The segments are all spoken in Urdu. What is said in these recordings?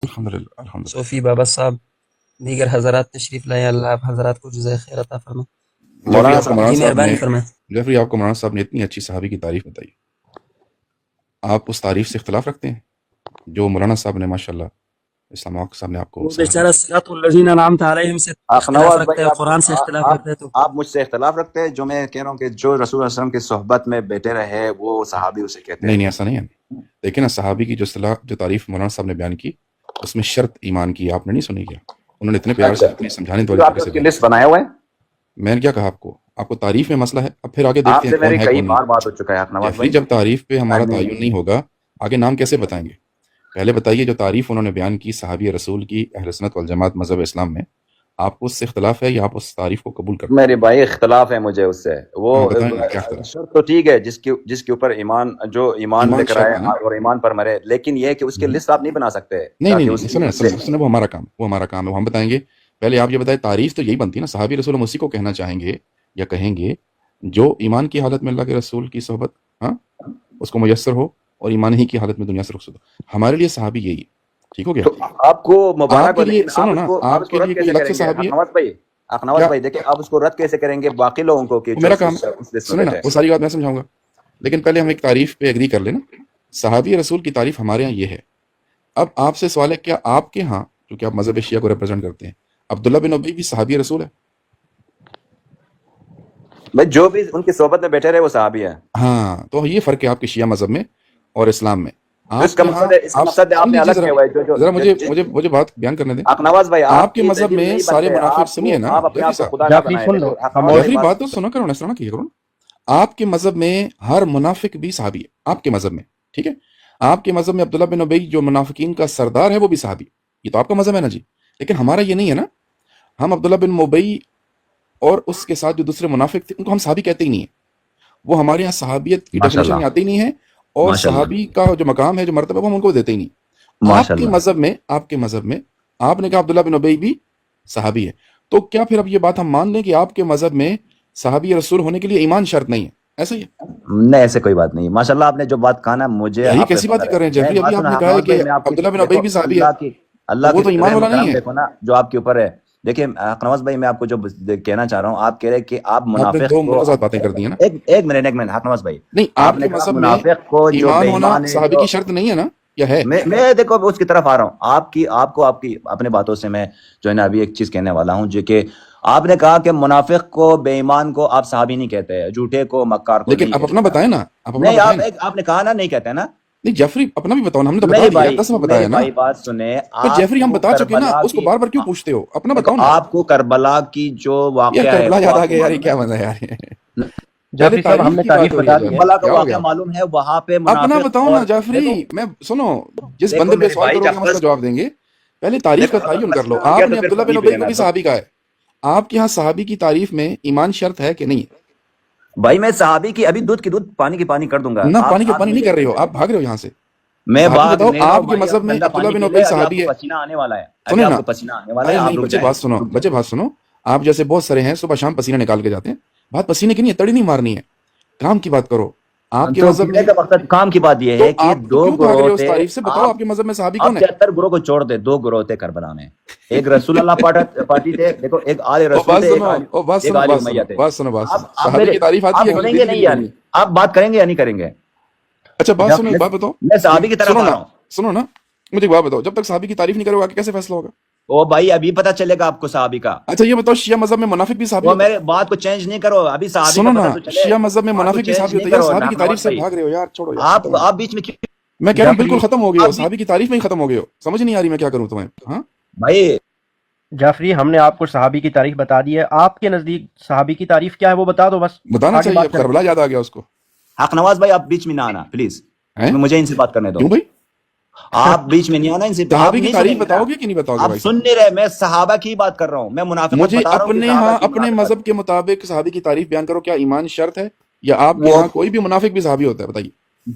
الحمدللہ الحمدللہ. صوفی بابا صاحب دیگر حضرات تشریف لائیں، اللہ آپ حضرات کو جزائے خیر عطا فرمائے. جعفری مولانا آپ کو صاحب مولانا جی صاحب مہربانی نے فرمائیں. جعفری آپ کو مولانا صاحب نے اتنی اچھی صحابی کی تعریف بتائی، آپ اس تعریف سے اختلاف رکھتے ہیں جو مولانا صاحب نے ماشاءاللہ اسلام آباد صاحب نے آپ کو وہ صحابی بیچارہ صراط الذین انعمت علیہم سے اختلاف اخنواز رکھتا بھائی ہے، قرآن سے اختلاف رکھتا ہے. تو آپ مجھ سے اختلاف رکھتے ہیں. جو میں کہہ رہا ہوں کہ جو رسول اللہ صلی اللہ علیہ وسلم کی صحبت میں بیٹھے رہے وہ صحابی اسے کہتے نہیں ہیں. نہیں ایسا نہیں ہے. دیکھیں نا صحابی کی جو اصطلاح جو تعریف مولانا صاحب نے بیان کی اس میں شرط ایمان کی آپ نے نہیں سنی کیا؟ انہوں نے اتنے پیار سے اتنے سمجھانے جو والے آپ طریقے نے سے اس کی بیان لسٹ بنائے ہوئے ہیں. میں نے کیا کہا آپ کو تعریف میں مسئلہ ہے. اب پھر آگے آپ دیکھتے سے ہیں کون میری ہے کئی کون بار نہیں. بات ہو چکا ہے اخنواز جعفری بھائی. جب تعریف پہ ہمارا نہیں، تعین نہیں ہوگا آگے نام کیسے بتائیں گے؟ پہلے بتائیے جو تعریف انہوں نے بیان کی صحابی رسول کی اہل سنت والجماعت مذہب اسلام میں، آپ کو اس سے اختلاف ہے یا آپ اس تعریف کو قبول کرتے ہیں؟ میرے بھائی اختلاف ہے مجھے اس سے. وہ ہاں بتائیں نا کیا اختلاف؟ شرط تو ٹھیک ہے جس کے اوپر ایمان جو ایمان لے کر شرط آئے ہے نا. اور ایمان پر مرے، لیکن یہ ہے کہ اس کی لسٹ آپ نہیں بنا سکتے نہیں نہیں تاکہ نہیں اس سنیں کی سنیں وہ ہمارا کام ہے، وہ ہم بتائیں گے. پہلے آپ یہ بتائیں تعریف تو یہی بنتی ہے نا صحابی رسول، ہم اسی کو کہنا چاہیں گے یا کہیں گے جو ایمان کی حالت میں اللہ کے رسول کی صحبت ہاں اس کو میسر ہو اور ایمان ہی کی حالت میں دنیا سے رخصت ہو. ہمارے لیے صحابی یہی ہے. ٹھیک ہو گیا؟ تو آپ کو آپ مبارک کے ہو، لیے لیکن سنو نا آپ آپ اس کے کو رد لیے کوئی کیسے الگ سے کریں گے صحابی ہے اخنواز کیا؟ بھائی دیکھیں آپ اس کو رد کیسے کریں گے باقی لوگوں کو کہ وہ جو میرا کام اس لسٹ میں سنیں نا بیٹھے وہ ساری بات میں سمجھاؤں گا، لیکن پہلے ہم ایک تعریف پہ ایگری کر لیں نا. صحابی رسول کی تعریف ہمارے ہاں یہ ہے. اب آپ سے سوال ہے کیا آپ کے ہاں کیونکہ آپ مذہب شیعہ کو ریپرزینٹ کرتے ہیں عبداللہ بن ابی بھی صحابی رسول ہے؟ بھائی جو بھی ان کی صحبت میں بیٹھے رہے وہ صحابی ہیں. ہاں تو یہ فرق ہے آپ کے شیعہ مذہب میں اور اسلام میں. اس آپ کا کے ہاں مقصد ہے آپ سن نے لیجیے الگ ذرا کیا ہوا ہے ذرا مجھے بات بیان کرنے دیں. اخنواز بھائی آپ کے کی مذہب دلیل میں نہیں سارے بنتے. منافق سنیے نا آپ اپنے جعفری آپ کو صاحب، خدا نہ جعفری بنائیں. سن لو، دیکھو اخنواز جعفری بھائی بات تو سنو کرو نا اس طرح نہ کیا کرو نا. آپ کے مذہب میں ہر منافق بھی صحابی ہے آپ کے مذہب میں، ٹھیک ہے؟ آپ کے مذہب میں عبداللہ بن ابی جو منافقین کا سردار ہے وہ بھی صحابی، یہ تو آپ کا مذہب ہے نا جی. لیکن ہمارا یہ نہیں ہے نا. ہم عبداللہ بن ابی اور اس کے ساتھ جو دوسرے منافق تھے ان کو ہم صحابی کہتے ہی نہیں ہیں. وہ ہمارے یہاں صحابیت کی ماشاء ڈیفینیشن میں اللہ آتے ہی نہیں ہے، اور ماشاء اللہ صحابی کا جو مقام ہے جو مرتبہ وہ ہم ان کو دیتے ہی نہیں. ماشاء آپ کے اللہ. مذہب میں آپ نے کہا عبداللہ بن ابی بھی صحابی ہے، تو کیا پھر اب یہ بات ہم مان لیں کہ آپ کے مذہب میں صحابی رسول ہونے کے لیے ایمان شرط نہیں ہے؟ ایسا ہی ہے؟ نہیں ایسے کوئی بات نہیں. ماشاء اللہ آپ نے جو بات کہا نا مجھے یہی آپ پہ کیسی فخر باتیں کر رہے ہیں ہے. میں جعفری؟ ابھی بات آپ سنا نے کہا ہے اخنواز کہ بھائی میں آپ کی عبداللہ بن ابی دیکھو بھی صحابی ہے، اللہ وہ کی تو ایمان رحم و والا کرم نہیں ہے. دیکھو نا جو آپ کے اوپر ہے. دیکھیں اخنواز بھائی میں آپ کو جو کہنا چاہ رہا ہوں، آپ کہہ رہے کہ آپ آپ نے منافق دو کو متضاد باتیں کر دی ہیں نا. ایک منٹ اخنواز بھائی نہیں آپ آپ نے کے کہا مذہب میں منافق کو جو ایمان بے ہونا ایمان ہے صحابی جو کی شرط نہیں ہے نا، یا ہے؟ میں دیکھو اس کی طرف آ رہا ہوں. آپ کی اپنے باتوں سے میں جو ہے نا ابھی ایک چیز کہنے والا ہوں جو کہ آپ نے کہا کہ منافق کو بے ایمان کو آپ صحابی نہیں کہتے، جھوٹے کو مکار کو لیکن نہیں آپ اپنا کہتے. بتائیں نا، آپ اپنا نہیں بتائیں نا. آپ نے کہا نا نہیں کہتے نا. نہیں جعفری اپنا بھی بتاؤ نا، ہم نے تو بتا میرے دیا بھائی 10 میں میرے بتایا نا. بھائی بات سنیں. تو آپ جعفری ہم کو بتا چکے نا، کربلا اس کو کی بار بار کیوں پوچھتے ہو؟ اپنا دیکھو بتاؤ نا. آپ کو کربلا کی جو یہ واقعہ ہے کربلا وہ یاد آ آپ کو گیا یار، یہ معلوم کیا ہے. مزہ ہے یار. پہلے جعفری صاحب ہم تعریف نے کی بات تعریف ہو رہی بتا ہے دی ہے. جعفری، کربلا کا کیا ہو واقعہ گیا؟ معلوم ہے، وہاں پہ اپنا منافق بتاؤ نا اور جعفری. میں سنو، جس دیکھو بندے پہ میرے سوال بھائی کرو گے ہم اس کا جواب دیں گے. پہلے تعریف کا دیکھو اگر تعین کر لو. پسینہ آ گیا آپ نے تو پھر عبداللہ بن پانی پی ابی کو لینا. بھی صحابی کہا ہے. آپ کے ہاں صحابی کی تعریف میں ایمان شرط ہے کہ نہیں؟ بھائی میں صحابی کی ابھی دودھ کی دودھ پانی کی پانی کر دوں گا. نہ پانی کے آپ پانی نہیں مجھے کر رہے ہو، آپ بھاگ رہے ہو یہاں سے. میں صحابی باغ بتاؤ نہیں رہا ہوں آپ کے بھائی. مذہب اب میں گندا عبداللہ پانی بن پی ابی لے، ابھی آپ صحابی کو ہے. پسینہ آنے والا ہے. ابھی سنیں آپ نا، کو پسینہ آنے والا ہے. ارے آپ نہیں رک بچے جائیں. بات سنو، رک بچے جائیں. بات سنو. آپ جیسے بہت سارے ہیں صبح شام پسینہ نکال کے جاتے ہیں. بات پسینے کی نہیں ہے، تڑی نہیں مارنی ہے، کام کی بات کرو. آپ کے تو مذہب کہنے میں کا مقصد کام کی بات یہ تو ہے کہ آپ تو دو کیوں بھاگ رہے گروہ ہو اس تھے. تعریف سے؟ بتاؤ آپ کے مذہب میں صحابی کون آپ ہے؟ 73 گروہ کو چھوڑ دے. 2 گروہ تھے کربلا میں. ایک رسول اللہ پارٹی تھے. دیکھو ایک آل او رسول بات تھے، سنو، او بات ایک سنو، آل بات سنو، امیہ تھے. بات سنو، بات سنو. آپ صحابی کی تعریف آتی آپ ہے کہ سنیں نہیں؟ گے دلی نہیں دلی یا دلی. نہیں؟ آپ بات کریں گے یا نہیں کریں گے؟ اچھا بات سنو، ایک بات بتاؤ. میں صحابی کی طرف سنو آ نا، رہا ہوں. سنو نا، مجھے ایک بات بتاؤ. جب تک صحابی کی تعریف نہیں کرو گے آگے کیسے فیصلہ ہوگا؟ او بھائی ابھی پتہ چلے گا آپ کو صحابی کا. اچھا یہ بتاؤ شیعہ مذہب میں منافق بھی صحابی وہ ہوتا ہے؟ میرے بات کو چینج نہیں کرو. ابھی صحابی کا سنو نا، پتہ تو چلے. شیعہ مذہب میں بات کو منافق بھی چینج صحابی نہیں ہوتا ہے. یار کرو صحابی کی تعریف ناخنواز سے بھائی. بھاگ رہے ہو یار، چھوڑو یار ختم. آپ بیچ میں میں کہہ رہا ہوں بالکل جعفری ختم ہو گئے ہو، آپ بھی صحابی کی تعریف میں ہی ختم ہو گئے ہو. سمجھ نہیں آ رہی میں کیا کروں تمہیں. ہاں بھائی جعفری ہم نے آپ کو صحابی کی تعریف بتا دی ہے. آپ کے نزدیک صحابی کی تعریف کیا ہے وہ بتا دو، بس بتانا آگے چاہیے. بات اب کریں. کربلا یاد آ گیا اس کو. حق نواز بھائی آپ بیچ میں نہ آنا پلیز. ہیں؟ مجھے ان سے بات کرنے دو. کیوں بھائی؟ آپ بیچ میں نہیں آنا ان سے. آپ صحابی کی نہیں سنیں تعریف گے نا. بتاؤ گے کہ نہیں بتاؤ گے آپ بھائی سن صاحب؟ نہیں رہے. میں صحابہ کی بات کر رہا ہوں. میں منافقت مجھے بتا رہا ہوں کہ اپنے صحابہ ہاں کی اپنے منافقت. مذہب کے مطابق صحابی کی تعریف بیان کرو. کیا ایمان شرط ہے یا آپ کے وہ ہاں کوئی بھی منافق بھی صحابی ہوتا ہے؟ بتائیے.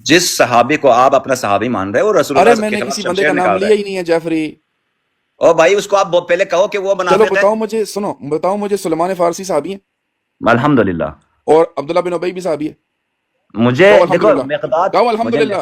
جس صحابی کو آپ اپنا صحابی مان رہے ہو رسول ارے اللہ میں کے نے خلاف کسی بندے شمشیر کا نام نکال رہا لیا ہے. ہی نہیں ہے جعفری. او بھائی اس کو آپ پہلے کہو کہ وہ چلو منافق ہے. بتاؤ مجھے، سنو بتاؤ مجھے سلمان فارسی صحابی ہیں الحمدللہ. اور عبداللہ بن ابی بھی صحابی ہے. مجھے کہو دیکھو الحمدللہ، مقداد کہو مجھے الحمدللہ.